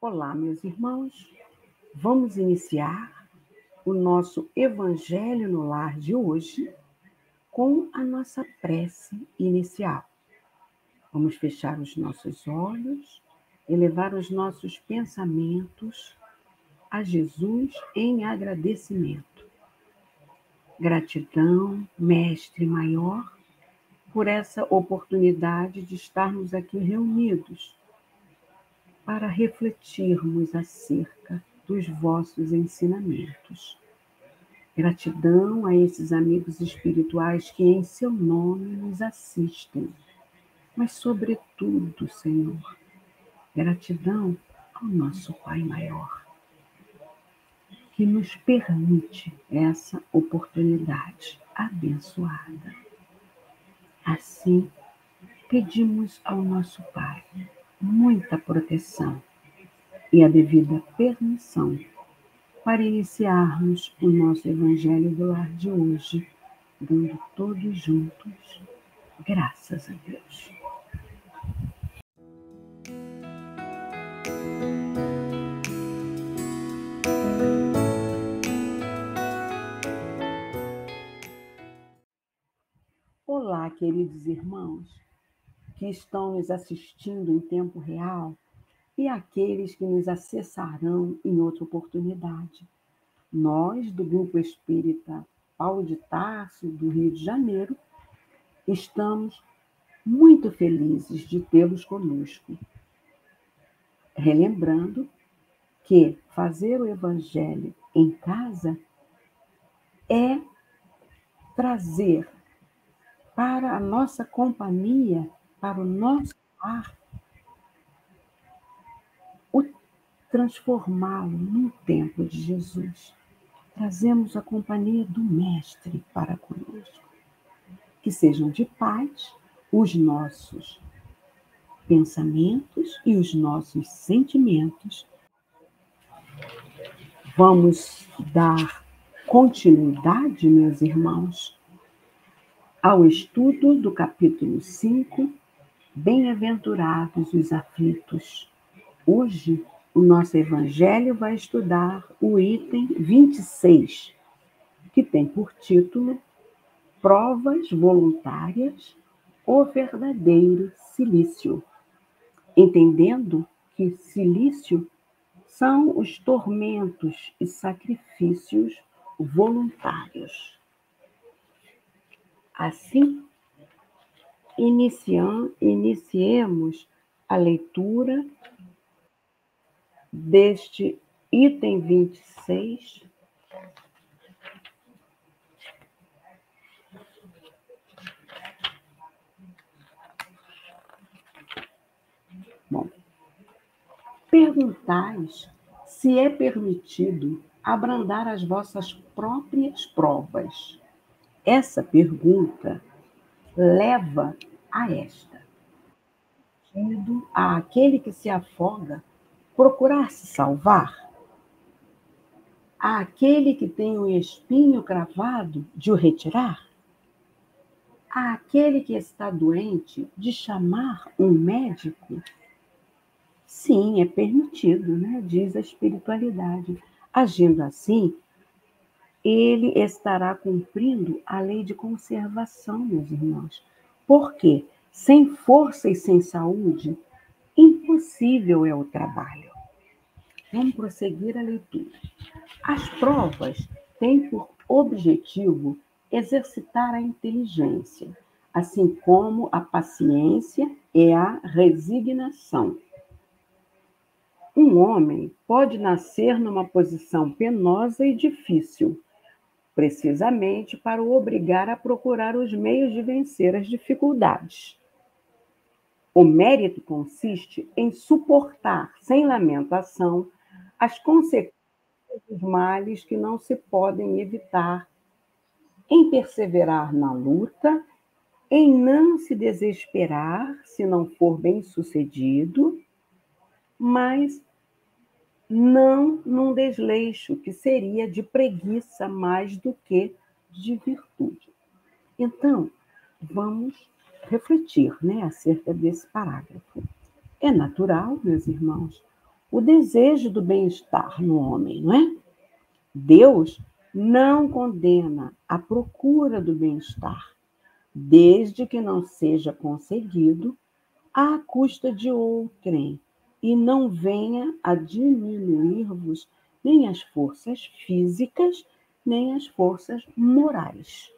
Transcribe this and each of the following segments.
Olá, meus irmãos. Vamos iniciar o nosso Evangelho no Lar de hoje com a nossa prece inicial. Vamos fechar os nossos olhos, elevar os nossos pensamentos a Jesus em agradecimento. Gratidão, Mestre maior, por essa oportunidade de estarmos aqui reunidos para refletirmos acerca dos vossos ensinamentos. Gratidão a esses amigos espirituais que em seu nome nos assistem, mas sobretudo, Senhor, gratidão ao nosso Pai maior, que nos permite essa oportunidade abençoada. Assim, pedimos ao nosso Pai muita proteção e a devida permissão para iniciarmos o nosso Evangelho do Lar de hoje, dando todos juntos graças a Deus. Olá, queridos irmãos que estão nos assistindo em tempo real e aqueles que nos acessarão em outra oportunidade. Nós, do Grupo Espírita Paulo de Tarso, do Rio de Janeiro, estamos muito felizes de tê-los conosco. Relembrando que fazer o Evangelho em casa é trazer para a nossa companhia, para o nosso lar, transformá-lo num templo de Jesus. Trazemos a companhia do Mestre para conosco. Que sejam de paz os nossos pensamentos e os nossos sentimentos. Vamos dar continuidade, meus irmãos, ao estudo do capítulo 5, Bem-aventurados os aflitos. Hoje, o nosso Evangelho vai estudar o item 26, que tem por título Provas voluntárias, o verdadeiro cilício. Entendendo que cilício são os tormentos e sacrifícios voluntários. Assim, iniciemos a leitura deste item 26, perguntais se é permitido abrandar as vossas próprias provas. Essa pergunta leva a esta. A aquele que se afoga procurar se salvar? A aquele que tem um espinho cravado de o retirar? A aquele que está doente de chamar um médico? Sim, é permitido, né? Diz a espiritualidade. Agindo assim, ele estará cumprindo a lei de conservação, meus irmãos. Por quê? Sem força e sem saúde, impossível é o trabalho. Vamos prosseguir a leitura. As provas têm por objetivo exercitar a inteligência, assim como a paciência e a resignação. Um homem pode nascer numa posição penosa e difícil, precisamente para o obrigar a procurar os meios de vencer as dificuldades. O mérito consiste em suportar, sem lamentação, as consequências dos males que não se podem evitar, em perseverar na luta, em não se desesperar se não for bem-sucedido, mas não num desleixo que seria de preguiça mais do que de virtude. Então, vamos refletir, acerca desse parágrafo. É natural, meus irmãos, o desejo do bem-estar no homem, não é? Deus não condena a procura do bem-estar, desde que não seja conseguido à custa de outrem e não venha a diminuir-vos nem as forças físicas, nem as forças morais.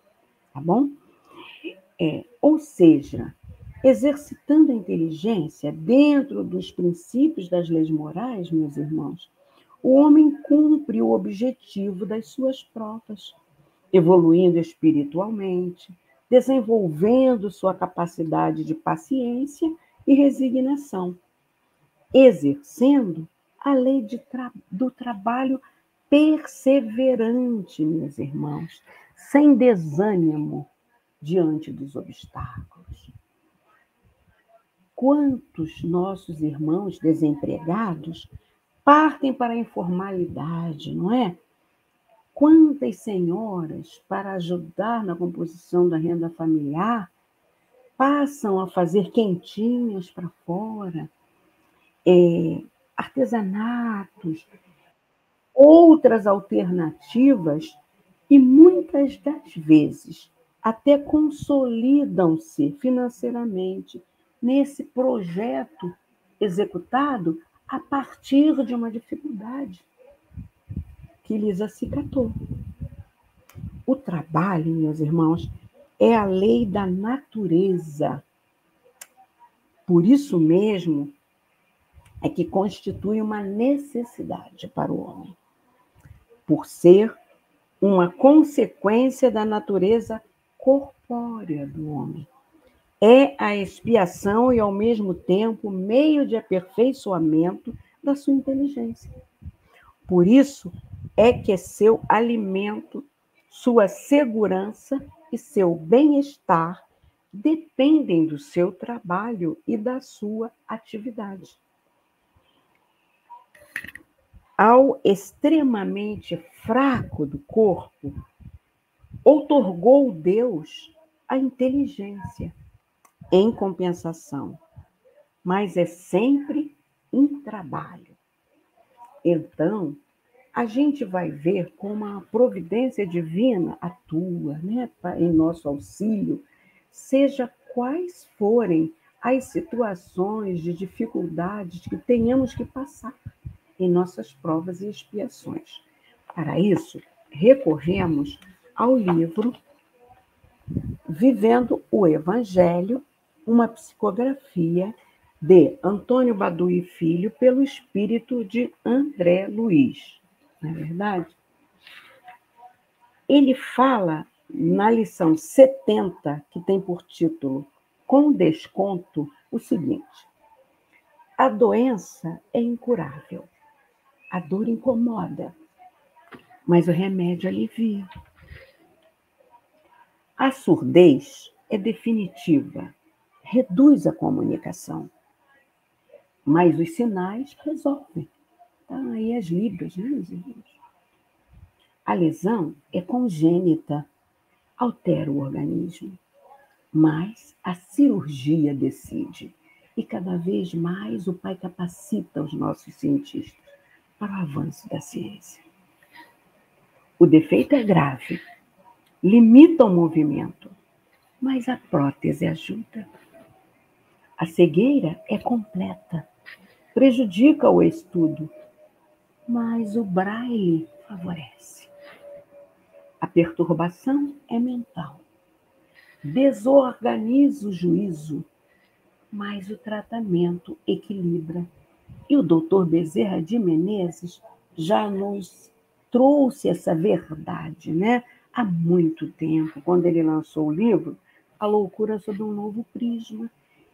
Tá bom? Ou seja, exercitando a inteligência dentro dos princípios das leis morais, meus irmãos, o homem cumpre o objetivo das suas provas, evoluindo espiritualmente, desenvolvendo sua capacidade de paciência e resignação, exercendo a lei do trabalho perseverante, meus irmãos, sem desânimo diante dos obstáculos. Quantos nossos irmãos desempregados partem para a informalidade, não é? Quantas senhoras, para ajudar na composição da renda familiar, passam a fazer quentinhas para fora, artesanatos, outras alternativas, e muitas das vezes até consolidam-se financeiramente nesse projeto executado a partir de uma dificuldade que lhes acicatou. O trabalho, meus irmãos, é a lei da natureza. Por isso mesmo é que constitui uma necessidade para o homem, por ser uma consequência da natureza corpórea do homem. É a expiação e, ao mesmo tempo, meio de aperfeiçoamento da sua inteligência. Por isso é que seu alimento, sua segurança e seu bem-estar dependem do seu trabalho e da sua atividade. Ao extremamente fraco do corpo, outorgou Deus a inteligência em compensação, mas é sempre um trabalho. Então, a gente vai ver como a providência divina atua, né, em nosso auxílio, seja quais forem as situações de dificuldades que tenhamos que passar em nossas provas e expiações. Para isso, recorremos ao livro Vivendo o Evangelho, uma psicografia de Antônio Badui Filho, pelo espírito de André Luiz. Não é verdade? Ele fala na lição 70, que tem por título Com Desconto, o seguinte: a doença é incurável, a dor incomoda, mas o remédio alivia. A surdez é definitiva, reduz a comunicação, mas os sinais resolvem. Então, aí as libras, né, meus irmãos? A lesão é congênita, altera o organismo, mas a cirurgia decide. E cada vez mais o Pai capacita os nossos cientistas para o avanço da ciência. O defeito é grave, limita o movimento, mas a prótese ajuda. A cegueira é completa, prejudica o estudo, mas o braille favorece. A perturbação é mental, desorganiza o juízo, mas o tratamento equilibra. E o doutor Bezerra de Menezes já nos trouxe essa verdade, né? Há muito tempo, quando ele lançou o livro A Loucura sob um Novo Prisma,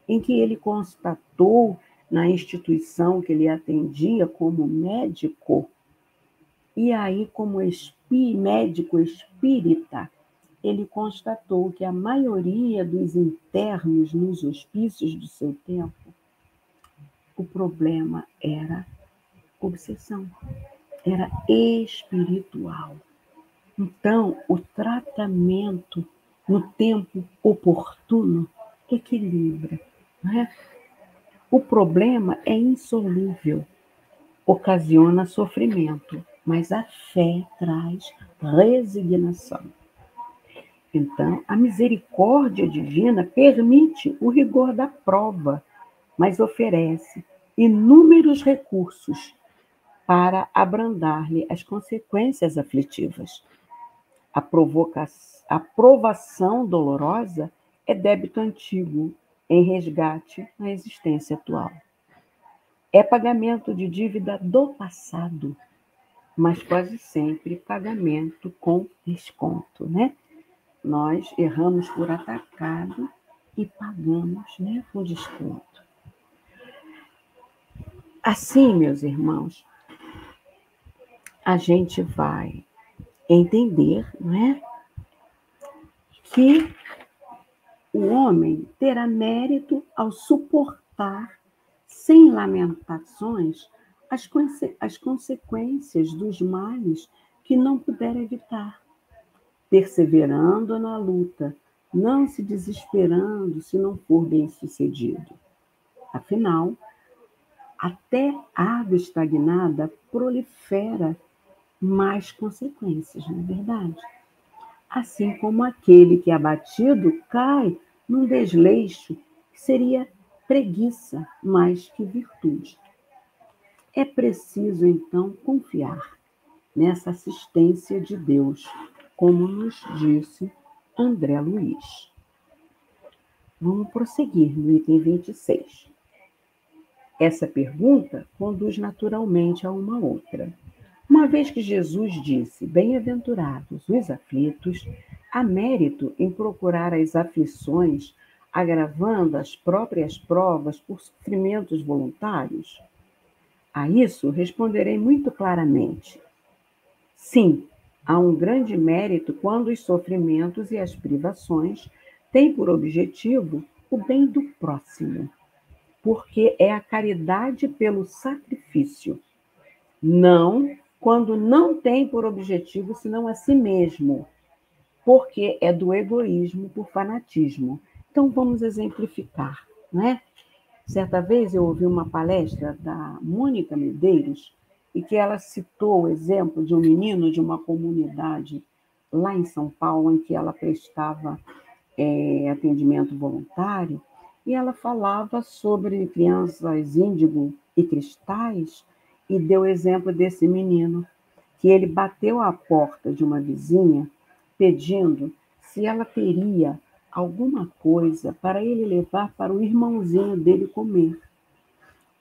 em que ele constatou na instituição que ele atendia como médico, e aí como médico espírita, ele constatou que a maioria dos internos nos hospícios do seu tempo, o problema era obsessão, era espiritual. Então, o tratamento no tempo oportuno equilibra, não é? O problema é insolúvel, ocasiona sofrimento, mas a fé traz resignação. Então, a misericórdia divina permite o rigor da prova, mas oferece inúmeros recursos para abrandar-lhe as consequências aflitivas. A provação dolorosa é débito antigo em resgate na existência atual. É pagamento de dívida do passado, mas quase sempre pagamento com desconto, né? Nós erramos por atacado e pagamos, né, com desconto. Assim, meus irmãos, a gente vai entender, né, que o homem terá mérito ao suportar, sem lamentações, as consequências dos males que não puder evitar, perseverando na luta, não se desesperando se não for bem-sucedido. Afinal, até água estagnada prolifera mais consequências, não é verdade? Assim como aquele que é abatido cai num desleixo que seria preguiça mais que virtude. É preciso, então, confiar nessa assistência de Deus, como nos disse André Luiz. Vamos prosseguir no item 26. Essa pergunta conduz naturalmente a uma outra. Uma vez que Jesus disse: bem-aventurados os aflitos, há mérito em procurar as aflições, agravando as próprias provas por sofrimentos voluntários? A isso responderei muito claramente. Sim, há um grande mérito quando os sofrimentos e as privações têm por objetivo o bem do próximo, porque é a caridade pelo sacrifício. Não quando não tem por objetivo senão a si mesmo, porque é do egoísmo por fanatismo. Então, vamos exemplificar, né? Certa vez eu ouvi uma palestra da Mônica Medeiros e que ela citou o exemplo de um menino de uma comunidade lá em São Paulo, em que ela prestava atendimento voluntário, e ela falava sobre crianças índigo e cristais e deu o exemplo desse menino, que ele bateu à porta de uma vizinha pedindo se ela teria alguma coisa para ele levar para o irmãozinho dele comer,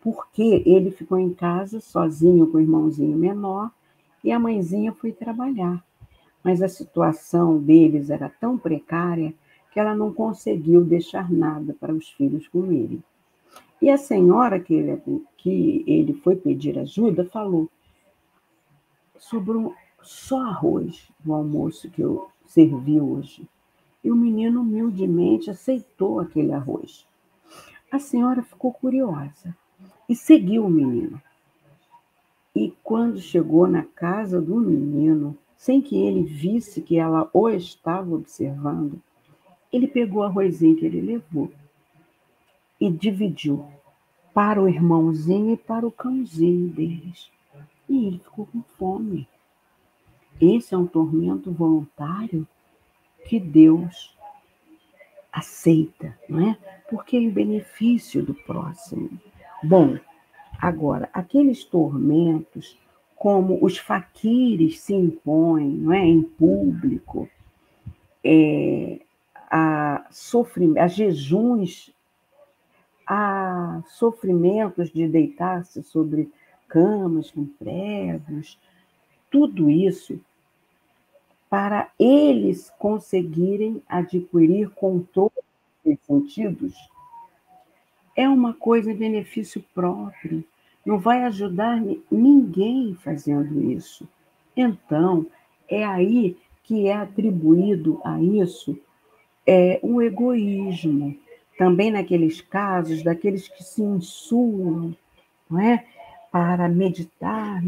porque ele ficou em casa sozinho com o irmãozinho menor e a mãezinha foi trabalhar. Mas a situação deles era tão precária que ela não conseguiu deixar nada para os filhos comerem. E a senhora que ele foi pedir ajuda falou: sobrou só arroz no almoço que eu servi hoje. E o menino humildemente aceitou aquele arroz. A senhora ficou curiosa e seguiu o menino. E quando chegou na casa do menino, sem que ele visse que ela o estava observando, ele pegou o arrozinho que ele levou e dividiu para o irmãozinho e para o cãozinho deles. E ele ficou com fome. Esse é um tormento voluntário que Deus aceita, não é? Porque é em benefício do próximo. Bom, agora, aqueles tormentos, como os faquires se impõem, não é, em público, a jejuns, a sofrimentos de deitar-se sobre camas com pregos, tudo isso para eles conseguirem adquirir controle dos sentidos, é uma coisa em benefício próprio. Não vai ajudar ninguém fazendo isso. Então, é aí que é atribuído a isso um egoísmo. Também naqueles casos, daqueles que se insulam, não é? Para meditar,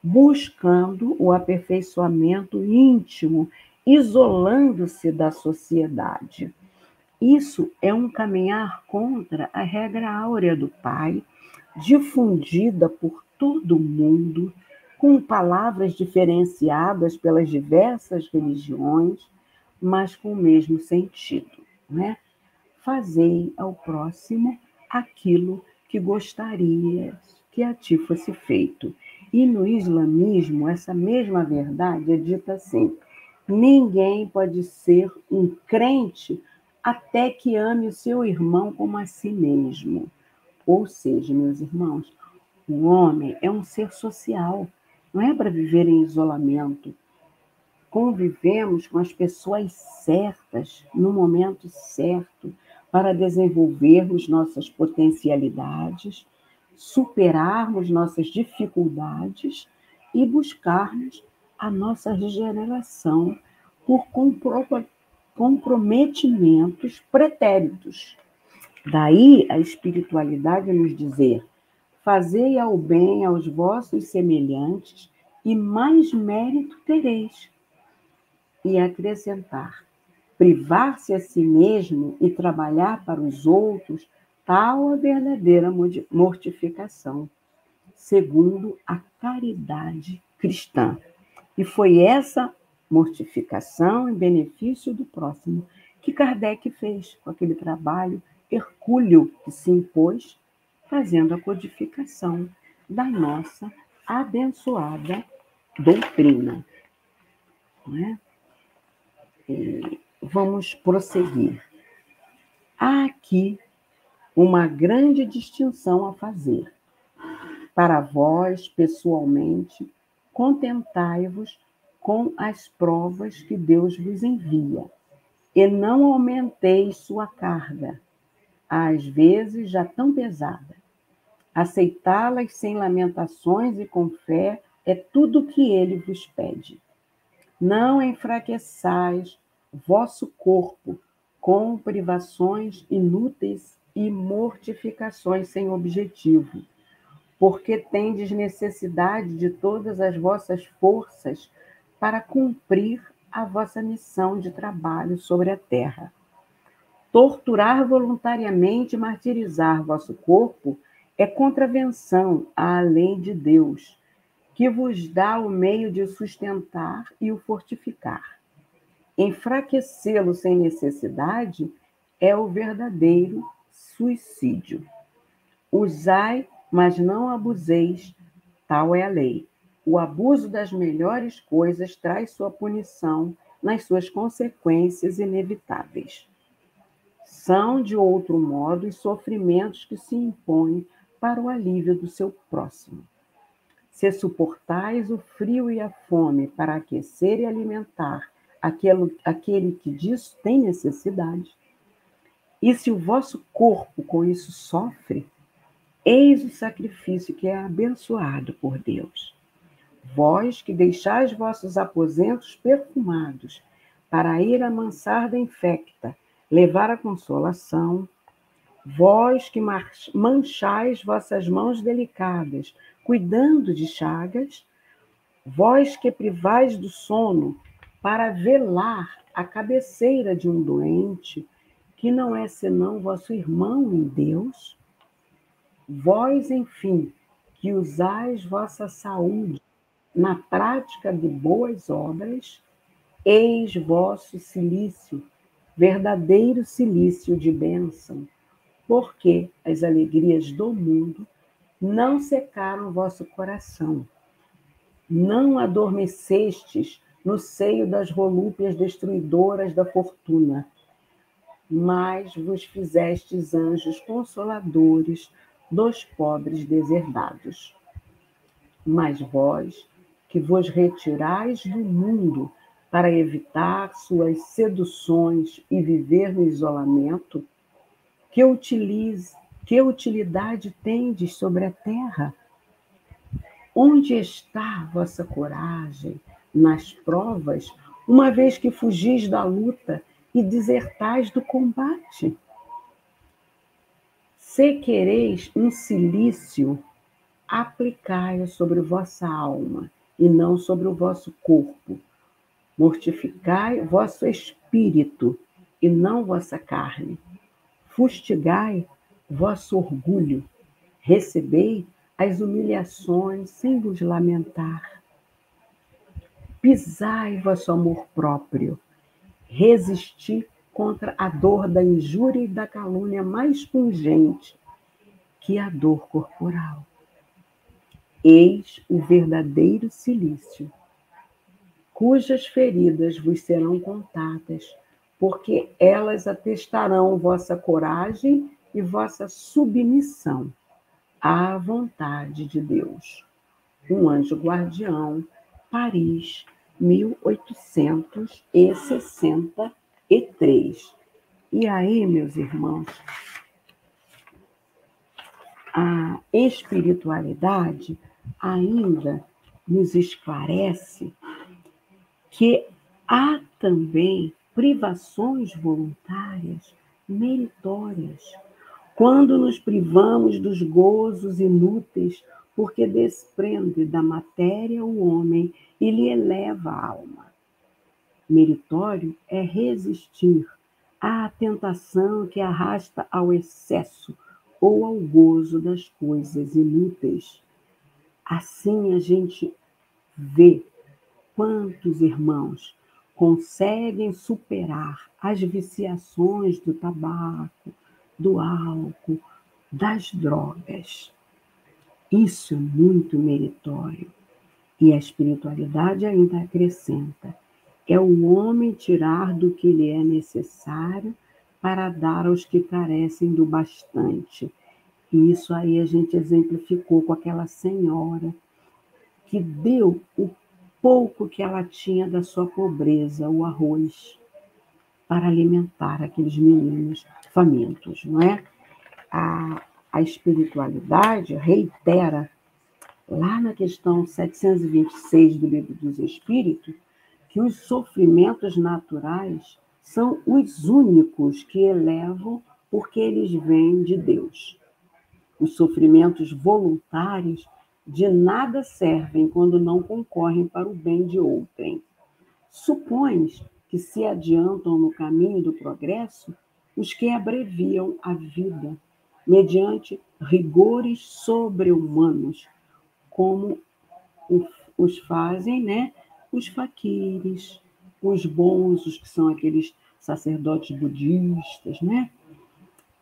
buscando o aperfeiçoamento íntimo, isolando-se da sociedade. Isso é um caminhar contra a regra áurea do Pai, difundida por todo o mundo, com palavras diferenciadas pelas diversas religiões, mas com o mesmo sentido, né? Fazei ao próximo aquilo que gostaria que a ti fosse feito. E no islamismo, essa mesma verdade é dita assim: ninguém pode ser um crente até que ame o seu irmão como a si mesmo. Ou seja, meus irmãos, o homem é um ser social, não é para viver em isolamento. Convivemos com as pessoas certas, no momento certo, para desenvolvermos nossas potencialidades, superarmos nossas dificuldades e buscarmos a nossa regeneração por comprometimentos pretéritos. Daí a espiritualidade nos dizer: fazei ao bem aos vossos semelhantes e mais mérito tereis. E acrescentar: privar-se a si mesmo e trabalhar para os outros, tal a verdadeira mortificação, segundo a caridade cristã. E foi essa mortificação em benefício do próximo que Kardec fez com aquele trabalho hercúleo que se impôs, fazendo a codificação da nossa abençoada doutrina. Não é? Vamos prosseguir. Há aqui uma grande distinção a fazer. Para vós, pessoalmente, contentai-vos com as provas que Deus vos envia, e não aumenteis sua carga, às vezes já tão pesada. Aceitá-las sem lamentações e com fé é tudo o que ele vos pede. Não enfraqueçais vosso corpo com privações inúteis e mortificações sem objetivo, porque tendes necessidade de todas as vossas forças para cumprir a vossa missão de trabalho sobre a terra. Torturar voluntariamente e martirizar vosso corpo é contravenção à lei de Deus, que vos dá o meio de o sustentar e o fortificar. Enfraquecê-lo sem necessidade é o verdadeiro suicídio. Usai, mas não abuseis, tal é a lei. O abuso das melhores coisas traz sua punição nas suas consequências inevitáveis. São, de outro modo, os sofrimentos que se impõem para o alívio do seu próximo. Se suportais o frio e a fome para aquecer e alimentar aquele que disso tem necessidade, e se o vosso corpo com isso sofre, eis o sacrifício que é abençoado por Deus. Vós que deixais vossos aposentos perfumados para ir amansar da infecta, levar a consolação, vós que manchais vossas mãos delicadas, cuidando de chagas, vós que privais do sono para velar a cabeceira de um doente, que não é senão vosso irmão em Deus, vós, enfim, que usais vossa saúde na prática de boas obras, eis vosso cilício, verdadeiro cilício de bênção, porque as alegrias do mundo não secaram vosso coração, não adormecestes no seio das volúpias destruidoras da fortuna, mas vos fizestes anjos consoladores dos pobres deserdados. Mas vós, que vos retirais do mundo para evitar suas seduções e viver no isolamento, que utilidade tendes sobre a terra? Onde está vossa coragem nas provas, uma vez que fugis da luta e desertais do combate? Se quereis um cilício, aplicai-o sobre vossa alma e não sobre o vosso corpo. Mortificai vosso espírito e não vossa carne. Fustigai vosso orgulho. Recebei as humilhações sem vos lamentar. Pisai vosso amor próprio. Resisti contra a dor da injúria e da calúnia mais pungente que a dor corporal. Eis o verdadeiro cilício, cujas feridas vos serão contadas, porque elas atestarão vossa coragem e vossa submissão à vontade de Deus. Um anjo guardião, Paris, 1863. E aí, meus irmãos, a espiritualidade ainda nos esclarece que há também privações voluntárias meritórias, quando nos privamos dos gozos inúteis, porque desprende da matéria o homem e lhe eleva a alma. Meritório é resistir à tentação que arrasta ao excesso ou ao gozo das coisas inúteis. Assim a gente vê quantos irmãos conseguem superar as viciações do tabaco, do álcool, das drogas. Isso é muito meritório. E a espiritualidade ainda acrescenta: é o homem tirar do que lhe é necessário para dar aos que carecem do bastante. E isso aí a gente exemplificou com aquela senhora que deu o pouco que ela tinha da sua pobreza, o arroz, para alimentar aqueles meninos famintos, não é? A espiritualidade reitera, lá na questão 726 do Livro dos Espíritos, que os sofrimentos naturais são os únicos que elevam porque eles vêm de Deus. Os sofrimentos voluntários de nada servem quando não concorrem para o bem de outrem. Supões que se adiantam no caminho do progresso os que abreviam a vida, mediante rigores sobre-humanos, como os fazem, né, os faquires, os bonzos, que são aqueles sacerdotes budistas, né?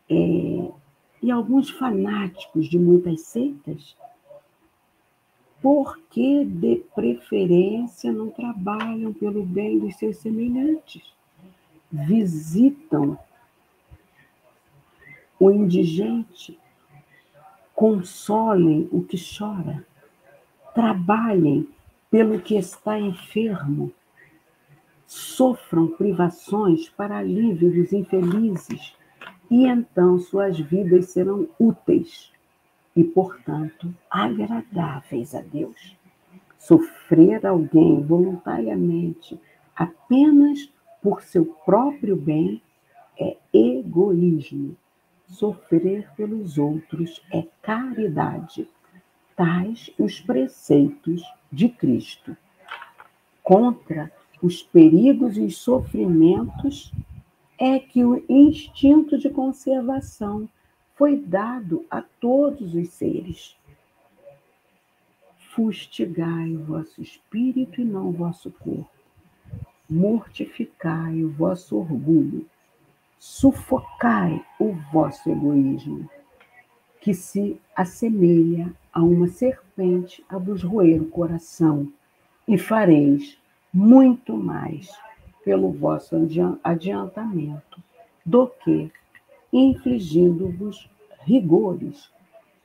E alguns fanáticos de muitas seitas, porque de preferência não trabalham pelo bem dos seus semelhantes. Visitam o indigente, consolem o que chora, trabalhem pelo que está enfermo, sofram privações para alívio dos infelizes, e então suas vidas serão úteis e, portanto, agradáveis a Deus. Sofrer alguém voluntariamente apenas por seu próprio bem é egoísmo. Sofrer pelos outros é caridade. Tais os preceitos de Cristo. Contra os perigos e os sofrimentos é que o instinto de conservação foi dado a todos os seres. Fustigai o vosso espírito e não o vosso corpo. Mortificai o vosso orgulho. Sufocai o vosso egoísmo, que se assemelha a uma serpente a vos roer o coração, e fareis muito mais pelo vosso adiantamento do que infligindo-vos rigores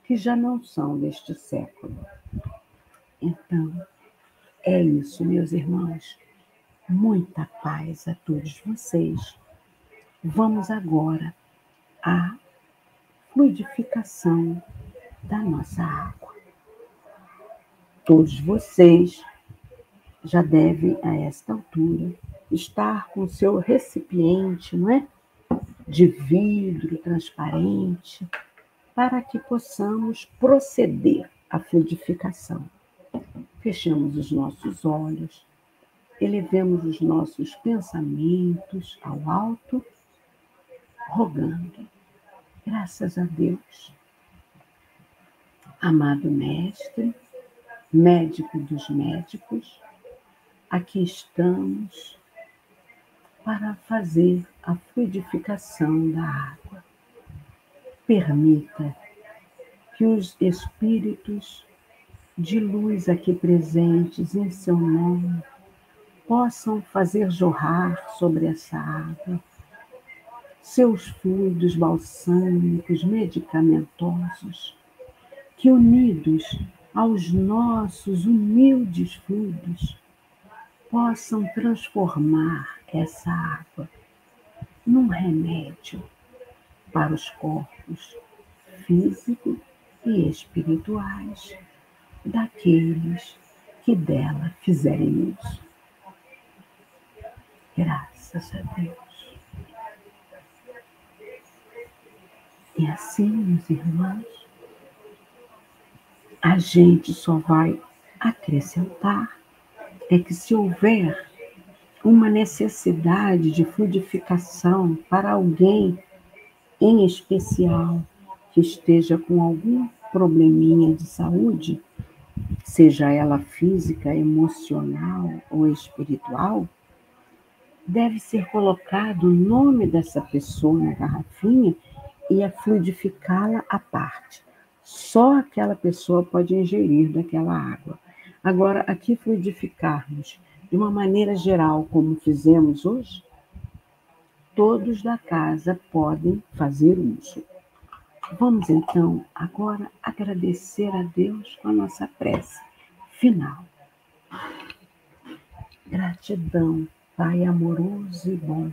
que já não são deste século. Então, é isso, meus irmãos. Muita paz a todos vocês. Vamos agora à fluidificação da nossa água. Todos vocês já devem, a esta altura, estar com seu recipiente, não é? De vidro transparente, para que possamos proceder à fluidificação. Fechamos os nossos olhos, elevemos os nossos pensamentos ao alto, rogando. Graças a Deus, Amado Mestre, médico dos médicos, aqui estamos para fazer a fluidificação da água. Permita que os espíritos de luz aqui presentes em seu nome possam fazer jorrar sobre essa água seus fluidos balsâmicos, medicamentosos, que unidos aos nossos humildes fluidos possam transformar essa água num remédio para os corpos físicos e espirituais daqueles que dela fizerem uso. Graças a Deus. E assim, meus irmãos, a gente só vai acrescentar que se houver uma necessidade de fluidificação para alguém em especial que esteja com algum probleminha de saúde, seja ela física, emocional ou espiritual, deve ser colocado o nome dessa pessoa na garrafinha e a fluidificá-la à parte. Só aquela pessoa pode ingerir daquela água. Agora, aqui fluidificarmos de uma maneira geral, como fizemos hoje, todos da casa podem fazer uso. Vamos então agora agradecer a Deus com a nossa prece final. Gratidão, Pai amoroso e bom.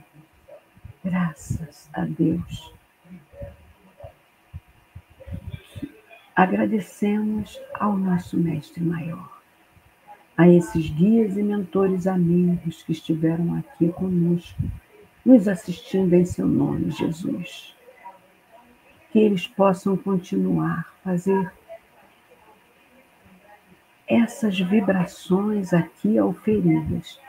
Graças a Deus. Agradecemos ao nosso Mestre Maior, a esses guias e mentores amigos que estiveram aqui conosco, nos assistindo em seu nome, Jesus. Que eles possam continuar a fazer essas vibrações aqui auferidas,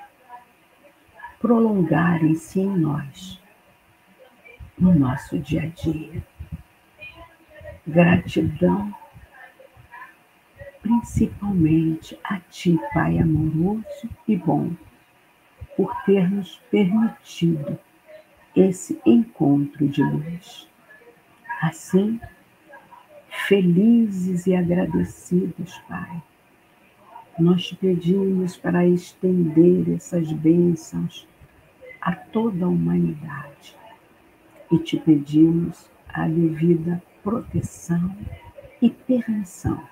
prolongarem-se em nós, no nosso dia a dia. Gratidão, principalmente a Ti, Pai amoroso e bom, por ter nos permitido esse encontro de luz. Assim, felizes e agradecidos, Pai, nós te pedimos para estender essas bênçãos a toda a humanidade e te pedimos a devida proteção e permissão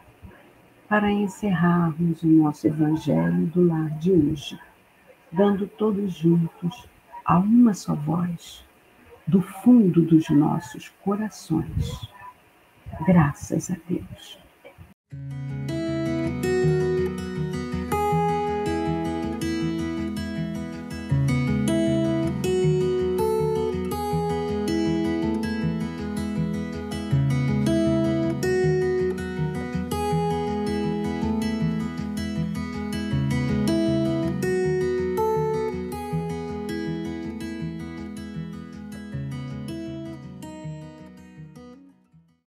para encerrarmos o nosso Evangelho do lar de hoje, dando todos juntos a uma só voz, do fundo dos nossos corações. Graças a Deus.